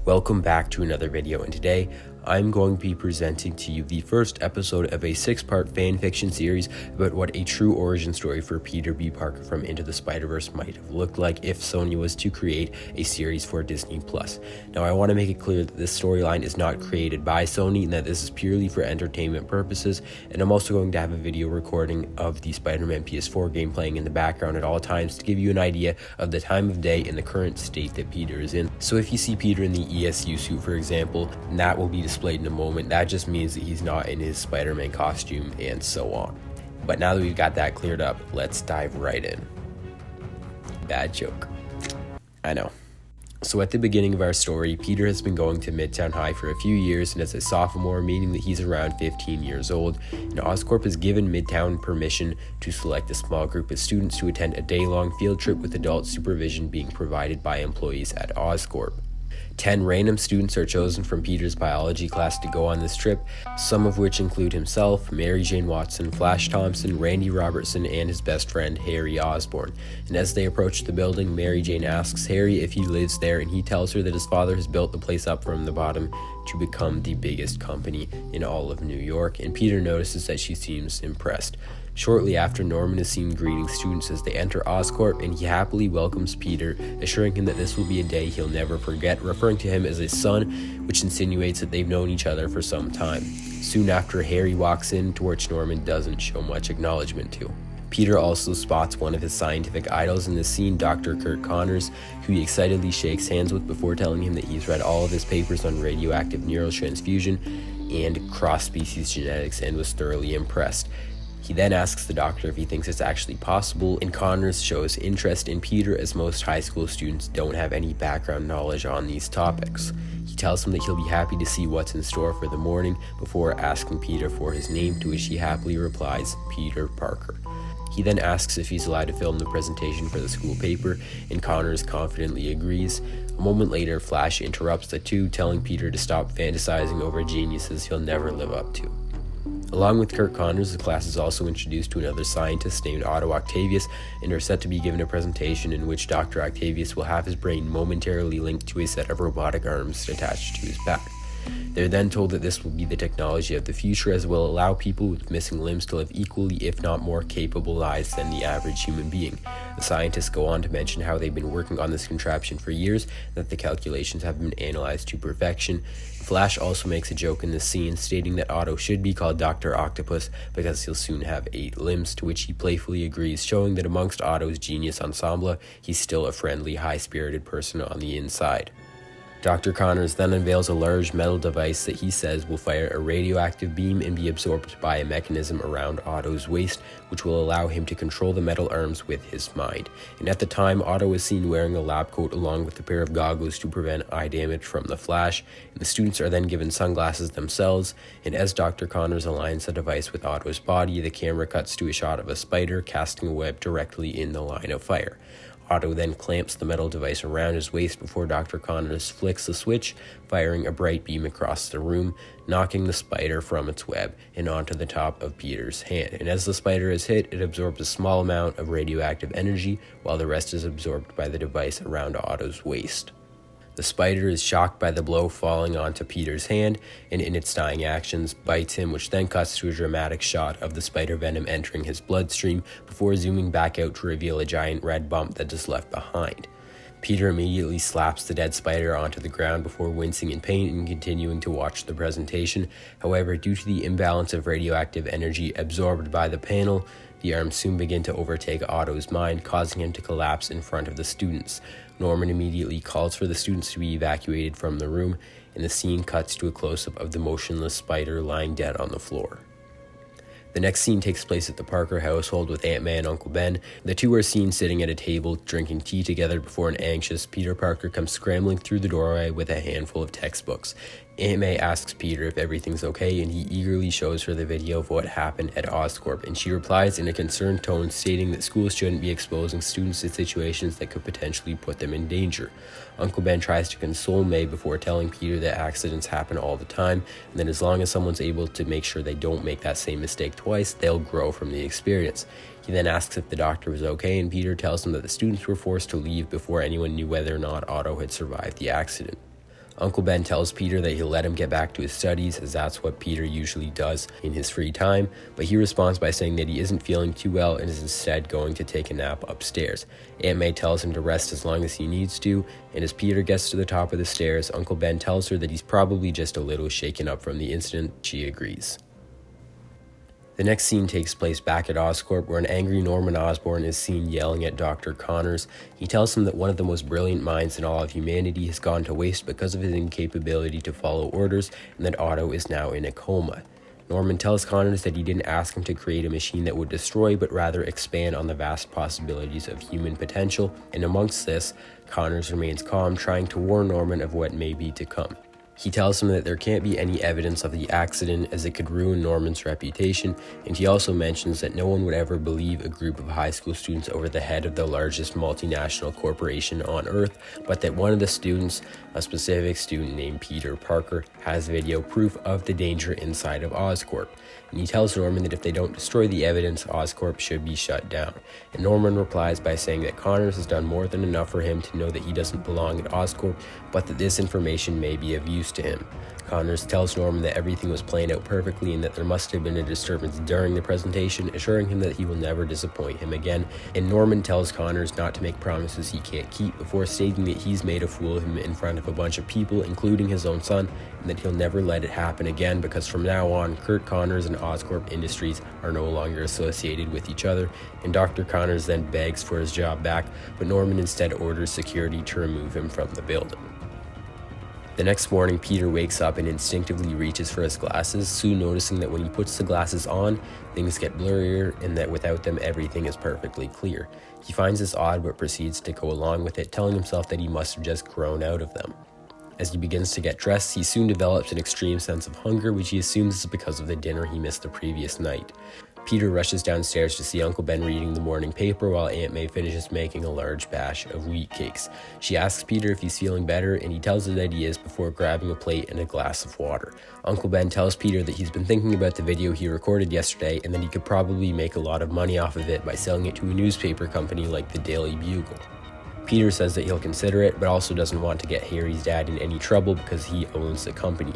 Welcome back to another video, and today I'm going to be presenting to you the first episode of a 6-part fanfiction series about what a true origin story for Peter B. Parker from Into the Spider-Verse might have looked like if Sony was to create a series for Disney+. Now, I want to make it clear that this storyline is not created by Sony and that this is purely for entertainment purposes, and I'm also going to have a video recording of the Spider-Man PS4 game playing in the background at all times to give you an idea of the time of day and the current state that Peter is in. So if you see Peter in the ESU suit, for example, and that will be displayed in a moment, that just means that he's not in his Spider-Man costume and so on. But now that we've got that cleared up, let's dive right in. Bad joke. I know. So at the beginning of our story, Peter has been going to Midtown High for a few years and is a sophomore, meaning that he's around 15 years old, and Oscorp has given Midtown permission to select a small group of students to attend a day-long field trip with adult supervision being provided by employees at Oscorp. 10 random students are chosen from Peter's biology class to go on this trip, some of which include himself, Mary Jane Watson, Flash Thompson, Randy Robertson, and his best friend Harry Osborn. And as they approach the building, Mary Jane asks Harry if he lives there, and he tells her that his father has built the place up from the bottom to become the biggest company in all of New York, and Peter notices that she seems impressed. Shortly after, Norman is seen greeting students as they enter Oscorp, and he happily welcomes Peter, assuring him that this will be a day he'll never forget, referring to him as his son, which insinuates that they've known each other for some time. Soon after, Harry walks in, to which Norman doesn't show much acknowledgement to. Peter also spots one of his scientific idols in the scene, Dr. Curt Connors, who he excitedly shakes hands with before telling him that he's read all of his papers on radioactive neurotransfusion and cross-species genetics and was thoroughly impressed. He then asks the doctor if he thinks it's actually possible, and Connors shows interest in Peter as most high school students don't have any background knowledge on these topics. He tells him that he'll be happy to see what's in store for the morning before asking Peter for his name, to which he happily replies, Peter Parker. He then asks if he's allowed to film the presentation for the school paper, and Connors confidently agrees. A moment later, Flash interrupts the two, telling Peter to stop fantasizing over geniuses he'll never live up to. Along with Curt Connors, the class is also introduced to another scientist named Otto Octavius and are set to be given a presentation in which Dr. Octavius will have his brain momentarily linked to a set of robotic arms attached to his back. They're then told that this will be the technology of the future, as will allow people with missing limbs to live equally, if not more capable lives than the average human being. The scientists go on to mention how they've been working on this contraption for years, and that the calculations have been analyzed to perfection. Flash also makes a joke in the scene, stating that Otto should be called Dr. Octopus because he'll soon have 8 limbs, to which he playfully agrees, showing that amongst Otto's genius ensemble, he's still a friendly, high-spirited person on the inside. Dr. Connors then unveils a large metal device that he says will fire a radioactive beam and be absorbed by a mechanism around Otto's waist, which will allow him to control the metal arms with his mind. And at the time, Otto is seen wearing a lab coat along with a pair of goggles to prevent eye damage from the flash, and the students are then given sunglasses themselves, and as Dr. Connors aligns the device with Otto's body, the camera cuts to a shot of a spider casting a web directly in the line of fire. Otto then clamps the metal device around his waist before Dr. Connors flicks the switch, firing a bright beam across the room, knocking the spider from its web and onto the top of Peter's hand. And as the spider is hit, it absorbs a small amount of radioactive energy, while the rest is absorbed by the device around Otto's waist. The spider is shocked by the blow falling onto Peter's hand, and in its dying actions, bites him, which then cuts to a dramatic shot of the spider venom entering his bloodstream before zooming back out to reveal a giant red bump that is left behind. Peter immediately slaps the dead spider onto the ground before wincing in pain and continuing to watch the presentation. However, due to the imbalance of radioactive energy absorbed by the panel, the arms soon begin to overtake Otto's mind, causing him to collapse in front of the students. Norman immediately calls for the students to be evacuated from the room, and the scene cuts to a close-up of the motionless spider lying dead on the floor. The next scene takes place at the Parker household with Aunt May and Uncle Ben. The two are seen sitting at a table drinking tea together before an anxious Peter Parker comes scrambling through the doorway with a handful of textbooks. Aunt May asks Peter if everything's okay, and he eagerly shows her the video of what happened at Oscorp, and she replies in a concerned tone, stating that schools shouldn't be exposing students to situations that could potentially put them in danger. Uncle Ben tries to console May before telling Peter that accidents happen all the time, and that as long as someone's able to make sure they don't make that same mistake twice, they'll grow from the experience. He then asks if the doctor was okay, and Peter tells him that the students were forced to leave before anyone knew whether or not Otto had survived the accident. Uncle Ben tells Peter that he'll let him get back to his studies, as that's what Peter usually does in his free time, but he responds by saying that he isn't feeling too well and is instead going to take a nap upstairs. Aunt May tells him to rest as long as he needs to, and as Peter gets to the top of the stairs, Uncle Ben tells her that he's probably just a little shaken up from the incident. She agrees. The next scene takes place back at Oscorp, where an angry Norman Osborn is seen yelling at Dr. Connors. He tells him that one of the most brilliant minds in all of humanity has gone to waste because of his incapability to follow orders, and that Otto is now in a coma. Norman tells Connors that he didn't ask him to create a machine that would destroy, but rather expand on the vast possibilities of human potential, and amongst this, Connors remains calm, trying to warn Norman of what may be to come. He tells him that there can't be any evidence of the accident as it could ruin Norman's reputation, and he also mentions that no one would ever believe a group of high school students over the head of the largest multinational corporation on Earth, but that one of the students, a specific student named Peter Parker, has video proof of the danger inside of Oscorp. And he tells Norman that if they don't destroy the evidence, Oscorp should be shut down. And Norman replies by saying that Connors has done more than enough for him to know that he doesn't belong at Oscorp, but that this information may be of use to him. Connors tells Norman that everything was playing out perfectly and that there must have been a disturbance during the presentation, assuring him that he will never disappoint him again. And Norman tells Connors not to make promises he can't keep, before stating that he's made a fool of him in front of a bunch of people, including his own son, and that he'll never let it happen again, because from now on, Curt Connors and Oscorp Industries are no longer associated with each other. And Dr. Connors then begs for his job back, but Norman instead orders security to remove him from the building. The next morning, Peter wakes up and instinctively reaches for his glasses, soon noticing that when he puts the glasses on, things get blurrier and that without them, everything is perfectly clear. He finds this odd but proceeds to go along with it, telling himself that he must have just grown out of them. As he begins to get dressed, he soon develops an extreme sense of hunger, which he assumes is because of the dinner he missed the previous night. Peter rushes downstairs to see Uncle Ben reading the morning paper while Aunt May finishes making a large batch of wheat cakes. She asks Peter if he's feeling better, and he tells her that he is before grabbing a plate and a glass of water. Uncle Ben tells Peter that he's been thinking about the video he recorded yesterday and that he could probably make a lot of money off of it by selling it to a newspaper company like the Daily Bugle. Peter says that he'll consider it, but also doesn't want to get Harry's dad in any trouble because he owns the company.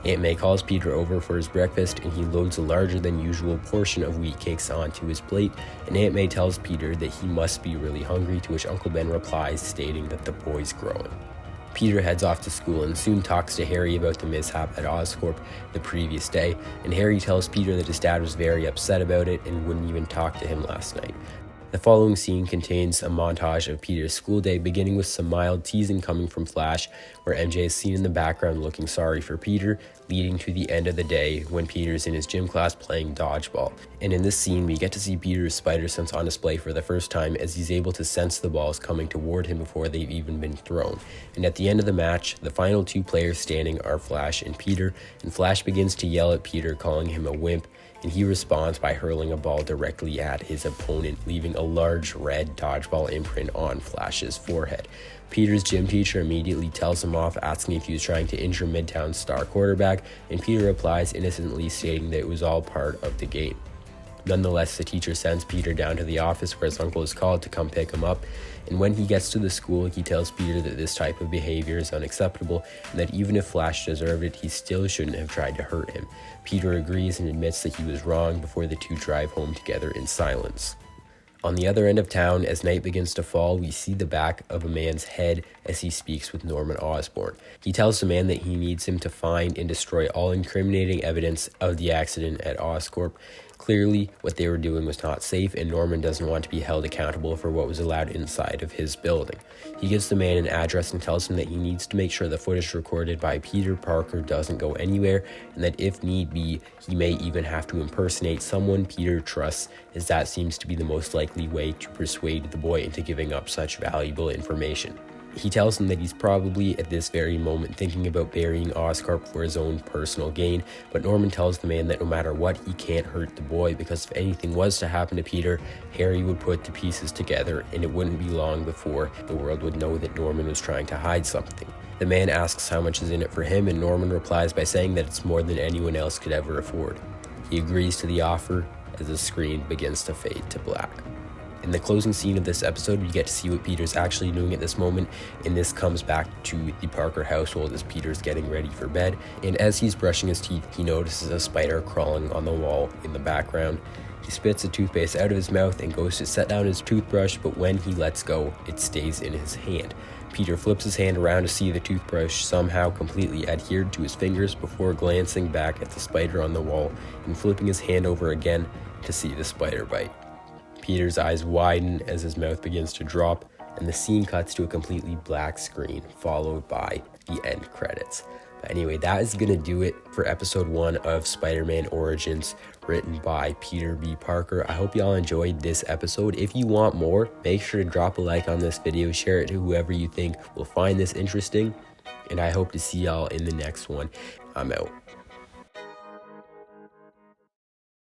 Aunt May calls Peter over for his breakfast, and he loads a larger than usual portion of wheat cakes onto his plate, and Aunt May tells Peter that he must be really hungry, to which Uncle Ben replies, stating that the boy's growing. Peter heads off to school and soon talks to Harry about the mishap at Oscorp the previous day, and Harry tells Peter that his dad was very upset about it and wouldn't even talk to him last night. The following scene contains a montage of Peter's school day, beginning with some mild teasing coming from Flash, where MJ is seen in the background looking sorry for Peter, leading to the end of the day when Peter's in his gym class playing dodgeball. And in this scene, we get to see Peter's spider sense on display for the first time, as he's able to sense the balls coming toward him before they've even been thrown. And at the end of the match, the final two players standing are Flash and Peter, and Flash begins to yell at Peter, calling him a wimp, and he responds by hurling a ball directly at his opponent, leaving a large red dodgeball imprint on Flash's forehead. Peter's gym teacher immediately tells him off, asking if he was trying to injure Midtown's star quarterback, and Peter replies innocently, stating that it was all part of the game. Nonetheless, the teacher sends Peter down to the office where his uncle is called to come pick him up, and when he gets to the school, he tells Peter that this type of behavior is unacceptable, and that even if Flash deserved it, he still shouldn't have tried to hurt him. Peter agrees and admits that he was wrong before the two drive home together in silence. On the other end of town, as night begins to fall, we see the back of a man's head as he speaks with Norman Osborn. He tells the man that he needs him to find and destroy all incriminating evidence of the accident at Oscorp. Clearly, what they were doing was not safe, and Norman doesn't want to be held accountable for what was allowed inside of his building. He gives the man an address and tells him that he needs to make sure the footage recorded by Peter Parker doesn't go anywhere, and that if need be, he may even have to impersonate someone Peter trusts, as that seems to be the most likely way to persuade the boy into giving up such valuable information. He tells him that he's probably at this very moment thinking about burying Oscorp for his own personal gain, but Norman tells the man that no matter what, he can't hurt the boy, because if anything was to happen to Peter, Harry would put the pieces together, and it wouldn't be long before the world would know that Norman was trying to hide something. The man asks how much is in it for him, and Norman replies by saying that it's more than anyone else could ever afford. He agrees to the offer as the screen begins to fade to black. In the closing scene of this episode, we get to see what Peter's actually doing at this moment, and this comes back to the Parker household as Peter's getting ready for bed, and as he's brushing his teeth, he notices a spider crawling on the wall in the background. He spits the toothpaste out of his mouth and goes to set down his toothbrush, but when he lets go, it stays in his hand. Peter flips his hand around to see the toothbrush somehow completely adhered to his fingers before glancing back at the spider on the wall and flipping his hand over again to see the spider bite. Peter's eyes widen as his mouth begins to drop, and the scene cuts to a completely black screen, followed by the end credits. But anyway, that is going to do it for episode 1 of Spider-Man Origins, written by Peter B. Parker. I hope y'all enjoyed this episode. If you want more, make sure to drop a like on this video, share it to whoever you think will find this interesting, and I hope to see y'all in the next one. I'm out.